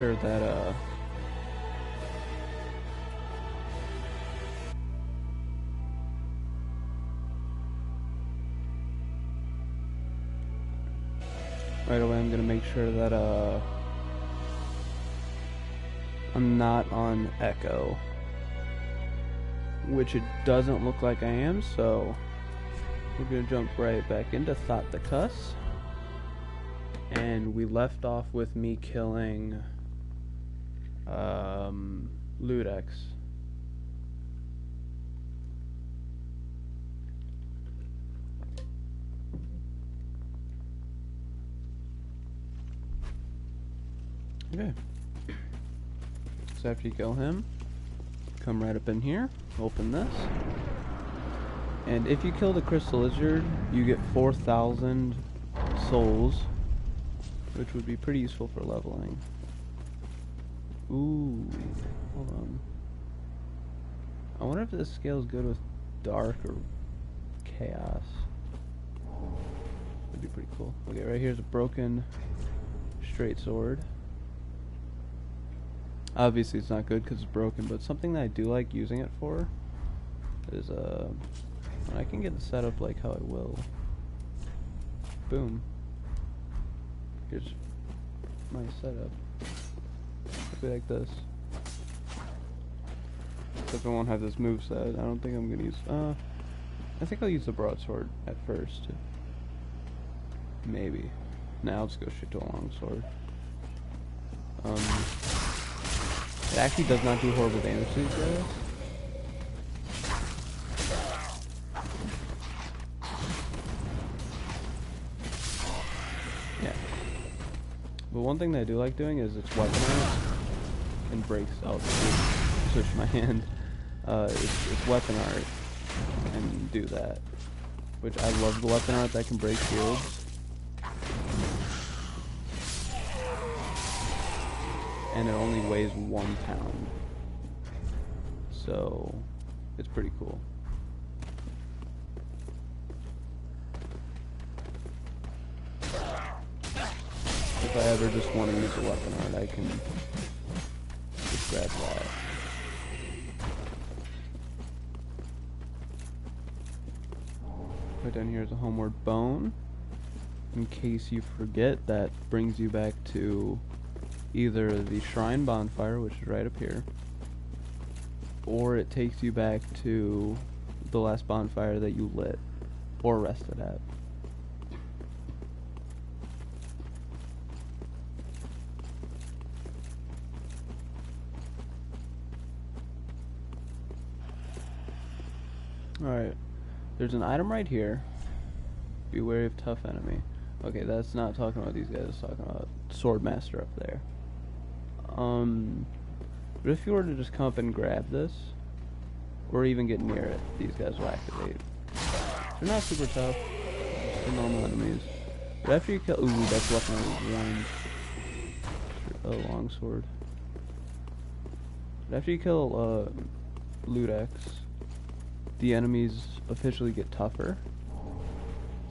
Sure that right away I'm gonna make sure that I'm not on Echo, which it doesn't look like I am, so we're gonna jump right back into Thoticus. And we left off with me killing Ludex. Okay. So after you kill him, come right up in here, open this. And if you kill the crystal lizard, you get 4,000 souls, which would be pretty useful for leveling. Ooh, hold on. I wonder if this scale is good with dark or chaos. That'd be pretty cool. Okay, right here's a broken straight sword. Obviously it's not good because it's broken, but something that I do like using it for is when I can get it set up like how I will. Boom. Here's my setup. It'll be like this. Except I won't have this moveset. I don't think I'm gonna use I think I'll use the broadsword at first. Maybe. Now let's go straight to a longsword. It actually does not do horrible damage to these guys. Yeah. But one thing that I do like doing is it's weaponized and breaks out. Switch my hand. It's weapon art and do that. Which I love the weapon art that can break shields. And it only weighs 1 pound. So it's pretty cool. If I ever just want to use a weapon art, I can just grab that. Right down here is a homeward bone. In case you forget, that brings you back to either the shrine bonfire, which is right up here, or it takes you back to the last bonfire that you lit or rested at. Alright, there's an item right here. Be wary of tough enemy. Okay, that's not talking about these guys, it's talking about Swordmaster up there. But if you were to just come up and grab this, or even get near it, these guys will activate. They're not super tough, they're normal enemies. But after you kill, ooh, that's weapon one. Oh, longsword. But after you kill Ludex, the enemies officially get tougher,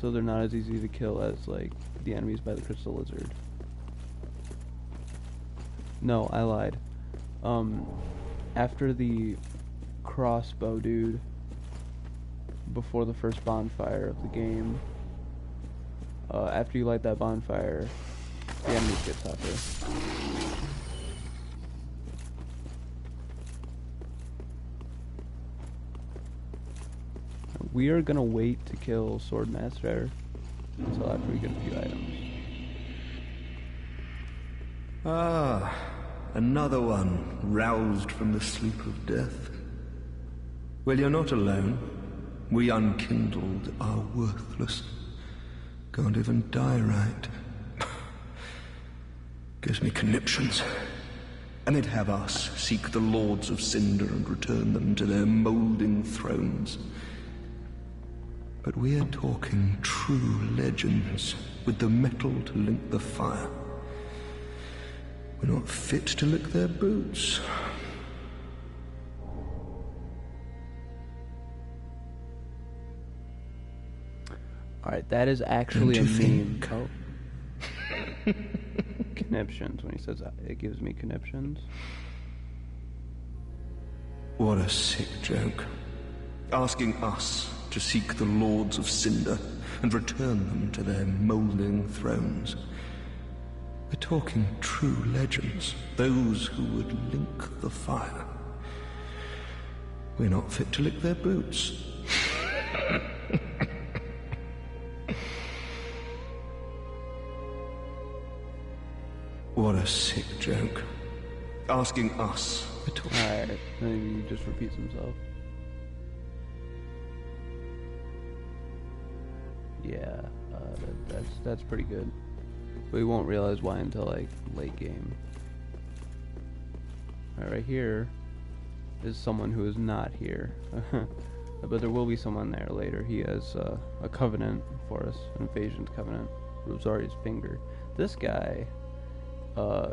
so they're not as easy to kill as like the enemies by the crystal lizard. No, I lied. After the crossbow dude, before the first bonfire of the game, after you light that bonfire, the enemies get tougher. We are gonna wait to kill Swordmaster until after we get a few items. Ah, another one roused from the sleep of death. Well, you're not alone. We unkindled are worthless. Can't even die right. Gives me conniptions. And they'd have us seek the lords of Cinder and return them to their moulding thrones. But we're talking true legends, with the metal to link the fire. We're not fit to lick their boots. Alright, that is actually a meme. Oh. conniptions when he says that. It gives me conniptions. What a sick joke. Asking us to seek the Lords of Cinder and return them to their moulding thrones. We're talking true legends, those who would link the fire. We're not fit to lick their boots. What a sick joke. Asking us to... Alright, maybe he just repeats himself. Yeah, that's pretty good. But we won't realize why until, like, late game. Right here is someone who is not here. But there will be someone there later. He has a covenant for us, an invasion covenant. Rosaria's finger. This guy,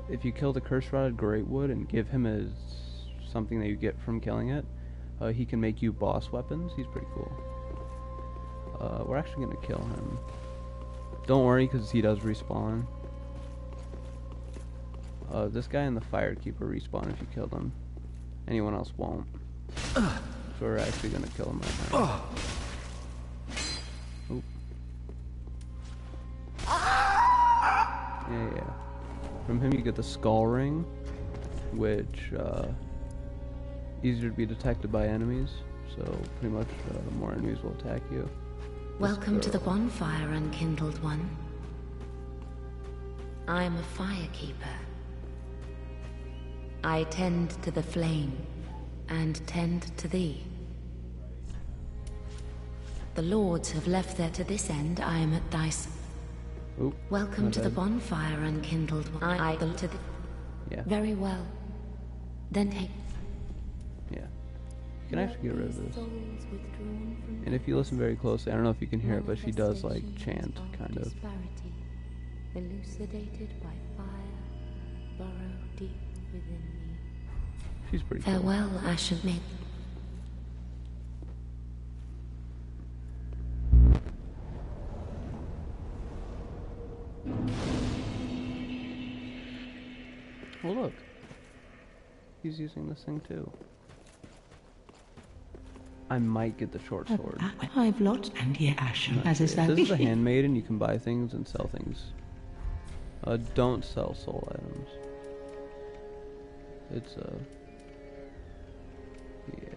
if you kill the curse-rotted Greatwood and give him something that you get from killing it, he can make you boss weapons. He's pretty cool. We're actually going to kill him. Don't worry, because he does respawn. This guy and the Firekeeper respawn if you kill them. Anyone else won't. So we're actually going to kill him right now. Oop. Yeah. From him you get the Skull Ring, which easier to be detected by enemies. So pretty much more enemies will attack you. Welcome to the bonfire, unkindled one. I am a firekeeper. I tend to the flame, and tend to thee. The lords have left there to this end. I am at thy Oop, welcome to the bonfire, unkindled one. I to the... Yeah. Very well. Then take... Yeah. You can actually get rid of this. And if you listen very closely, I don't know if you can hear it, but she does, like, chant, kind of. Elucidated by fire, burrow deep within me. She's pretty cool. Farewell, Ashen Maid. Well, look. He's using this thing, too. I might get the short sword. I've lots and ye Ashen, as is that. This is a handmaiden. You can buy things and sell things. Don't sell soul items. It's yeah,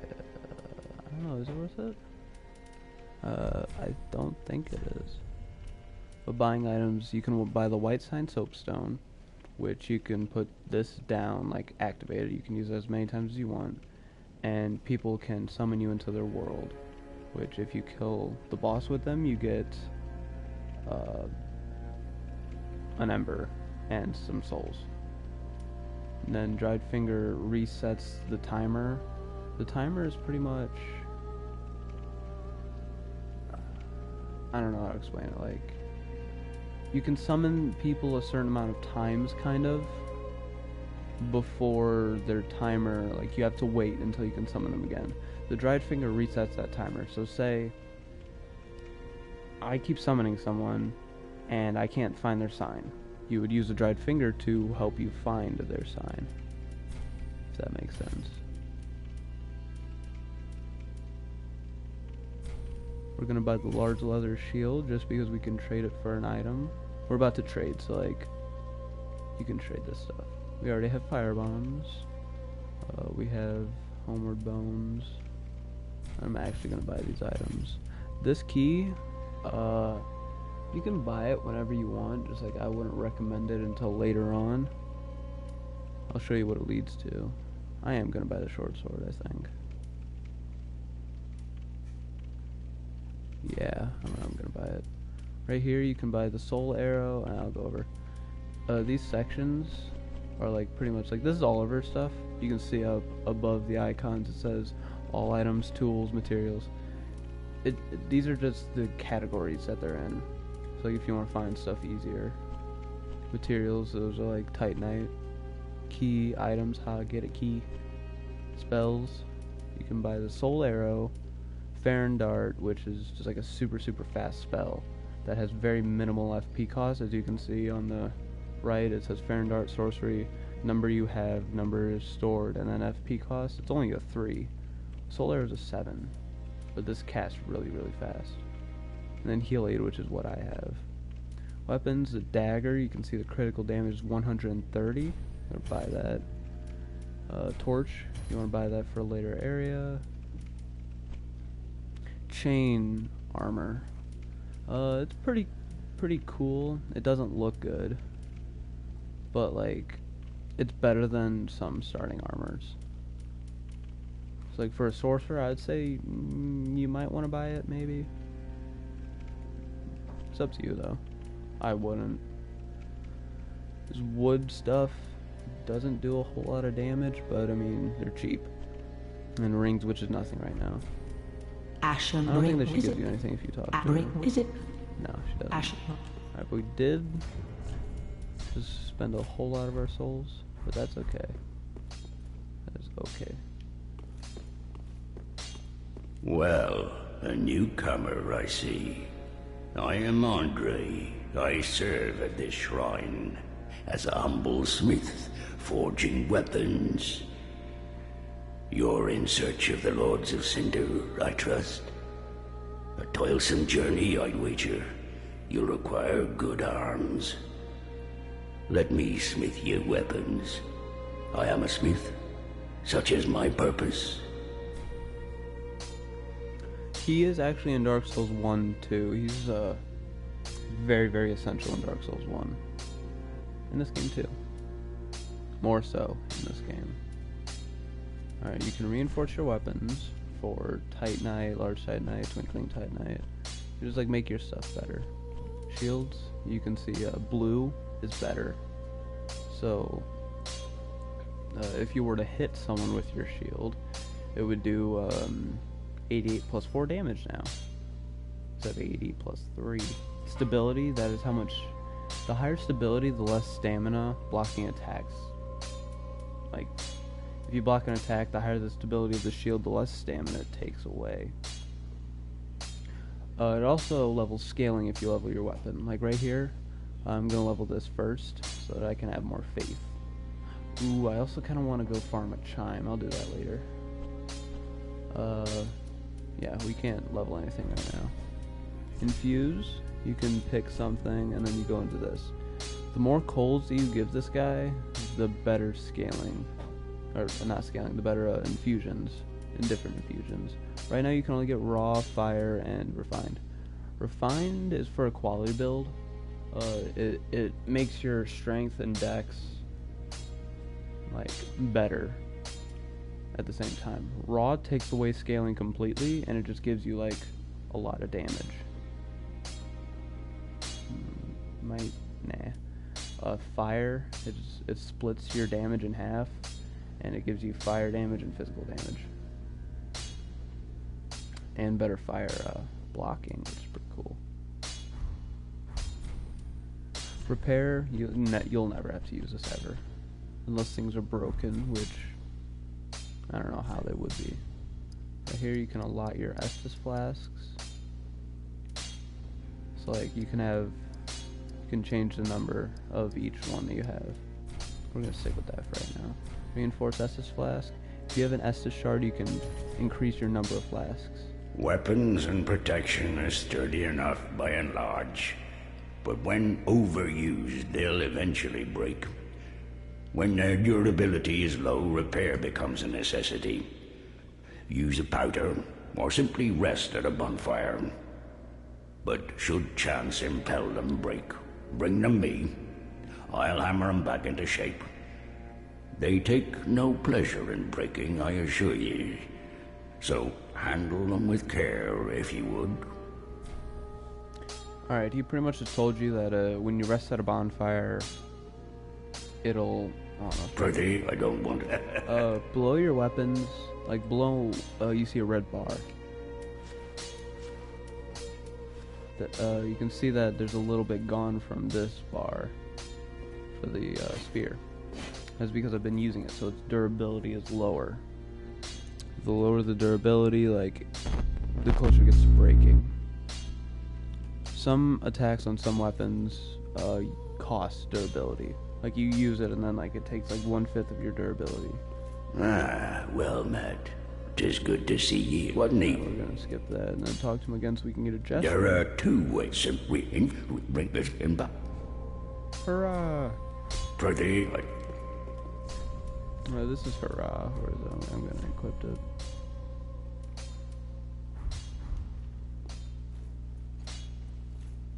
I don't know, is it worth it? I don't think it is. But buying items, you can buy the White Sign Soapstone, which you can put this down, like activate it. You can use it as many times as you want, and people can summon you into their world, which if you kill the boss with them, you get an ember and some souls. And then Dried Finger resets the timer. The timer is pretty much, I don't know how to explain it, like, you can summon people a certain amount of times, kind of, before their timer, like, you have to wait until you can summon them again. The Dried Finger resets that timer. So say I keep summoning someone and I can't find their sign. You would use the Dried Finger to help you find their sign, if that makes sense. We're gonna buy the large leather shield just because we can trade it for an item. We're about to trade, so like, you can trade this stuff. We already have fire bombs. We have homeward bones. I'm actually gonna buy these items. This key, you can buy it whenever you want, just like I wouldn't recommend it until later on. I'll show you what it leads to. I am gonna buy the short sword, I think. Yeah, I'm gonna buy it. Right here you can buy the soul arrow, and I'll go over. These sections are like pretty much like, this is all of her stuff. You can see up above the icons it says all items, tools, materials. These are just the categories that they're in. So like if you want to find stuff easier. Materials, those are like Titanite. Key items, how to get a key. Spells, you can buy the soul arrow. Farron Dart, which is just like a super fast spell that has very minimal FP cost, as you can see on the right, it says Fair and Dart sorcery, number you have, number is stored, and then FP cost. It's only a 3. Soul Arrow is a 7, but this casts really, really fast. And then Heal 8, which is what I have. Weapons, the dagger, you can see the critical damage is 130. I'm gonna buy that. Torch, you want to buy that for a later area. Chain armor. It's pretty cool. It doesn't look good, but like, it's better than some starting armors. So like for a sorcerer, I'd say you might want to buy it, maybe. It's up to you though. I wouldn't. This wood stuff doesn't do a whole lot of damage, but I mean, they're cheap. And rings, which is nothing right now. Ashen I don't think ring, that she is gives it? you anything if you talk to her. Ring, is it? No, she doesn't. Ashen. Alright, but we did just spend a whole lot of our souls, but that's okay. That is okay. Well, a newcomer, I see. I am Andre. I serve at this shrine as a humble smith, forging weapons. You're in search of the Lords of Cinder, I trust. A toilsome journey, I'd wager. You'll require good arms. Let me smith you weapons. I am a smith. Such is my purpose. He is actually in Dark Souls 1 too. He's very, very essential in Dark Souls 1. In this game too. More so in this game. Alright, you can reinforce your weapons for Titanite, Large Titanite, Twinkling Titanite. You just like make your stuff better. Shields, you can see blue is better. So if you were to hit someone with your shield, it would do 88 plus 4 damage now. Instead of 80 plus 3. Stability, that is how much. The higher stability, the less stamina blocking attacks. Like, if you block an attack, the higher the stability of the shield, the less stamina it takes away. It also levels scaling if you level your weapon. Like right here, I'm going to level this first so that I can have more faith. Ooh, I also kind of want to go farm a chime. I'll do that later. Yeah, we can't level anything right now. Infuse, you can pick something and then you go into this. The more coals that you give this guy, the better scaling. Or not scaling, the better infusions. In different infusions. Right now you can only get raw, fire, and refined. Refined is for a quality build. It makes your strength and dex like better at the same time. Raw takes away scaling completely and it just gives you like a lot of damage. Fire, it splits your damage in half and it gives you fire damage and physical damage. And better fire blocking, which is pretty cool. Repair, you'll never have to use this ever. Unless things are broken, which I don't know how they would be. Right here you can allot your Estus flasks. So like you can change the number of each one that you have. We're gonna stick with that for right now. Reinforce Estus flask. If you have an Estus shard, you can increase your number of flasks. Weapons and protection are sturdy enough by and large, but when overused, they'll eventually break. When their durability is low, repair becomes a necessity. Use a powder, or simply rest at a bonfire. But should chance impel them break, bring them me. I'll hammer them back into shape. They take no pleasure in breaking, I assure ye. So handle them with care, if you would. Alright, he pretty much just told you that when you rest at a bonfire, it'll... Pretty, I don't want it. below your weapons, like below, you see a red bar. You can see that there's a little bit gone from this bar for the spear. That's because I've been using it, so its durability is lower. The lower the durability, like, the closer it gets to breaking. Some attacks on some weapons costs durability. Like you use it and then like it takes like 1/5 of your durability. Ah, well met. 'Tis good to see ye, wasn't he? We're gonna skip that and then talk to him again so we can get a gesture. There are 2 ways of winning. Bring this in back. Hurrah! For thee. No, this is hurrah. Where is it? I'm gonna equip it.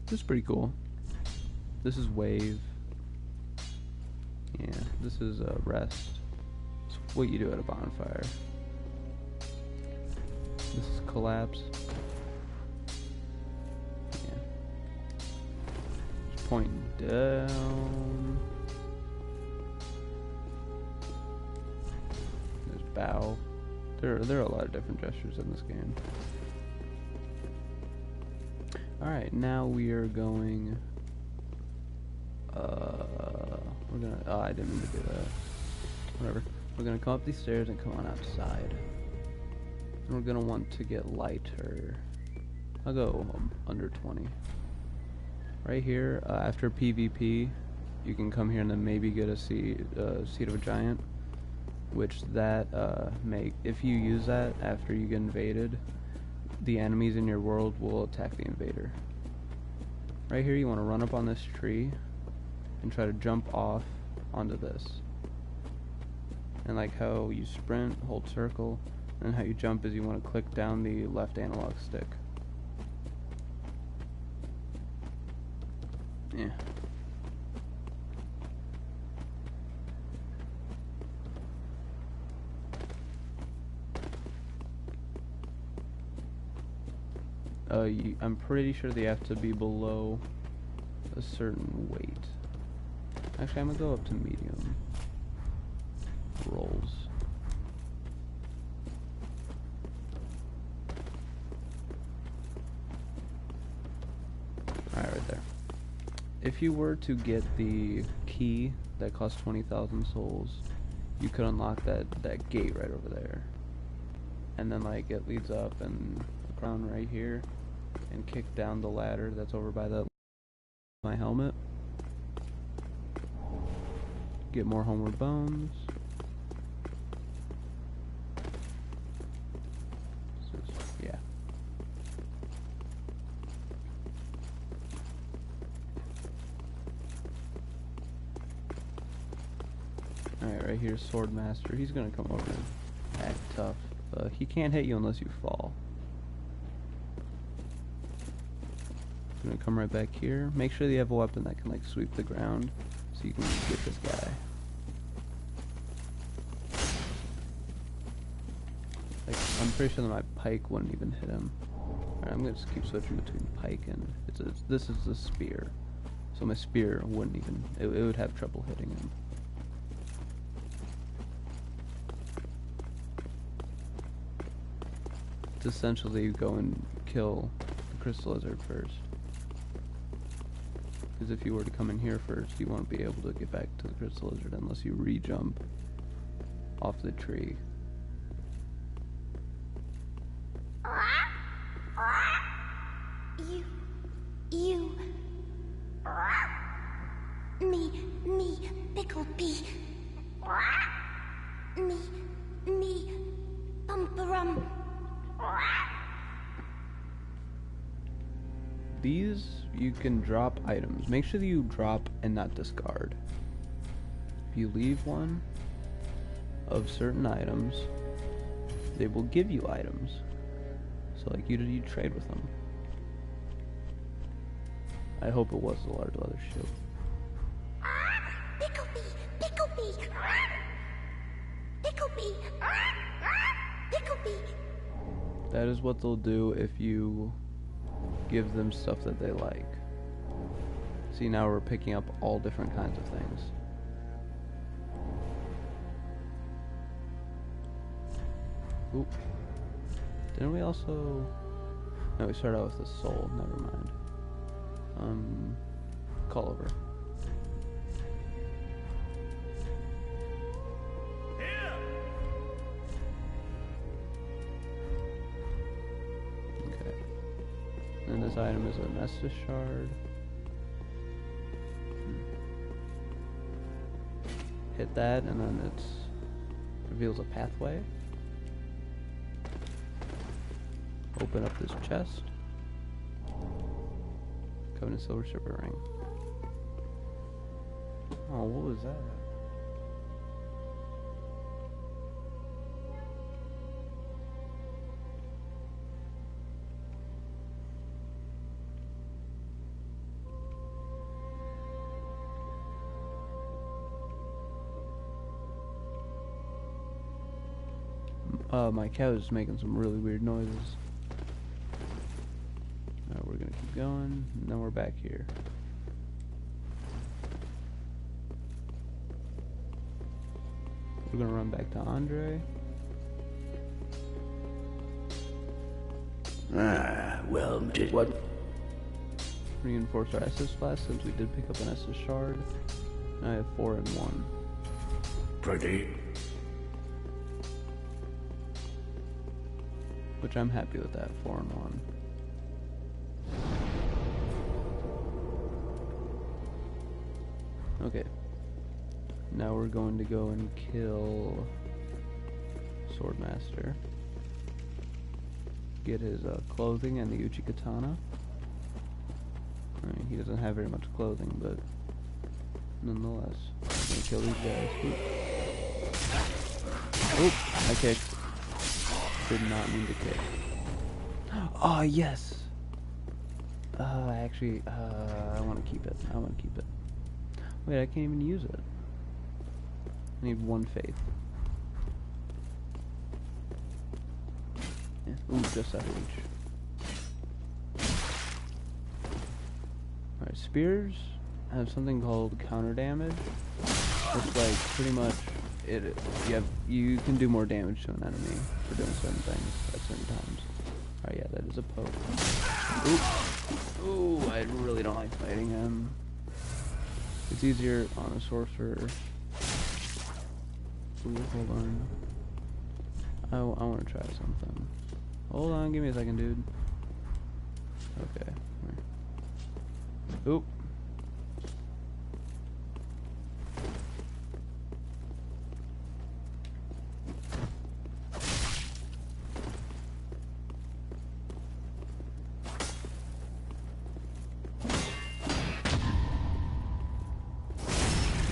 This is pretty cool. This is wave. Yeah, this is rest. It's what you do at a bonfire. This is collapse. Yeah. Just pointing down. There's bow. There are a lot of different gestures in this game. Alright, now we are going... we're gonna... Oh, I didn't mean to do that. Whatever. We're gonna come up these stairs and come on outside. And we're gonna want to get lighter. I'll go under 20. Right here, after PvP, you can come here and then maybe get a seed of a giant. Which that, if you use that after you get invaded, the enemies in your world will attack the invader. Right here, you want to run up on this tree and try to jump off onto this. And like how you sprint, hold circle, and how you jump is you want to click down the left analog stick. Yeah. I'm pretty sure they have to be below a certain weight. Actually, I'm gonna go up to medium rolls. Alright, right there. If you were to get the key that costs 20,000 souls, you could unlock that gate right over there. And then like it leads up and around right here and kick down the ladder that's over by my helmet. Get more homeward bones. Yeah. Alright, right here, Sword Master. He's gonna come over and act tough. He can't hit you unless you fall. I'm gonna come right back here. Make sure that you have a weapon that can like sweep the ground so you can get this guy. Like, I'm pretty sure that my pike wouldn't even hit him. Alright, I'm gonna just keep switching between pike and this is the spear. So my spear wouldn't even, it would have trouble hitting him. It's essentially go and kill the crystal lizard first. Because if you were to come in here first, you won't be able to get back to the crystal lizard unless you re-jump off the tree. Me, Picklebee. Me, Bumperum. These, you can drop items. Make sure that you drop and not discard. If you leave one of certain items, they will give you items. So like you trade with them. I hope it was the large leather shield. Picklebee. That is what they'll do if you give them stuff that they like. See, now we're picking up all different kinds of things. Oop. Didn't we also... No, we started out with the soul. Never mind. Call over. Okay. And this item is a Nestus shard. hit that, and then it reveals a pathway. Open up this chest. Covenant Silver Serpent Ring. Oh, what was that? My cow is making some really weird noises. Alright, we're gonna keep going, and then we're back here. We're gonna run back to Andre. Well, did what? Reinforce our Estus flask since we did pick up an Estus shard. I have 4 and 1. Pretty. Which I'm happy with that, 4 and 1. Okay. Now we're going to go and kill Swordmaster. Get his clothing and the Uchi Katana. I mean, he doesn't have very much clothing, but nonetheless, I'm gonna kill these guys. Oop, I kicked. Did not mean to kick. Oh, yes! Actually, I want to keep it. I want to keep it. Wait, I can't even use it. I need 1 faith. Yeah. Ooh, just out of reach. Alright, spears have something called counter damage. It's like pretty much you can do more damage to an enemy for doing certain things at certain times. Alright, yeah, that is a poke. Ooh, I really don't like fighting him. It's easier on a sorcerer. Ooh, hold on. I want to try something. Hold on, give me a second, dude. Okay. Oop.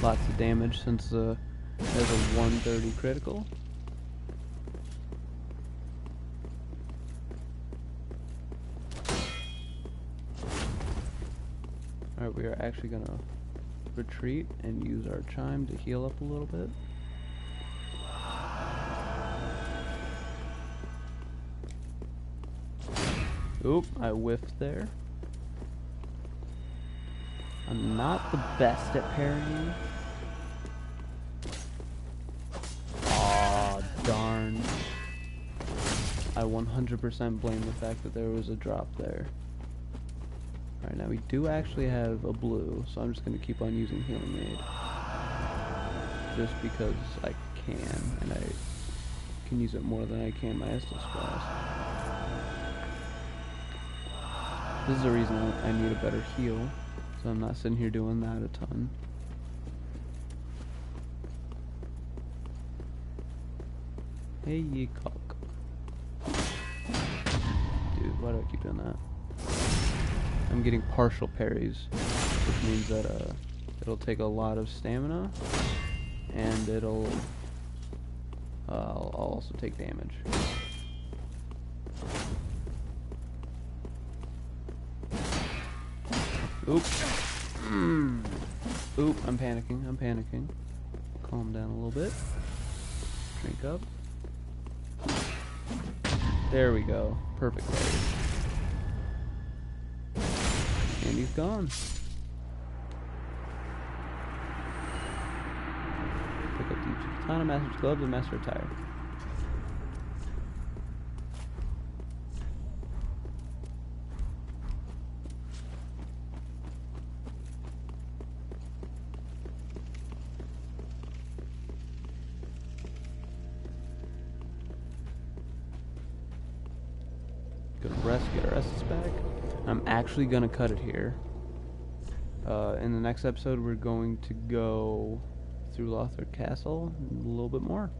Lots of damage since there's a 130 critical. Alright, we are actually gonna retreat and use our chime to heal up a little bit. Oop, I whiffed there. I'm not the best at parrying. Aw, darn. I 100% blame the fact that there was a drop there. Alright, now we do actually have a blue, so I'm just going to keep on using Healing Aid. Just because I can, and I can use it more than I can my Estus Flask. This is the reason I need a better heal, so I'm not sitting here doing that a ton. Hey, ye cock. Dude, why do I keep doing that? I'm getting partial parries, which means that it'll take a lot of stamina, and it'll I'll also take damage. Oop. Oop, I'm panicking. Calm down a little bit. Drink up. There we go. Perfect parry. And he's gone. Pick up the Katana, Master's Glove, and Master Attire. Gonna rest, get our Estus back. I'm actually gonna cut it here. In the next episode, we're going to go through Lothric Castle, and a little bit more.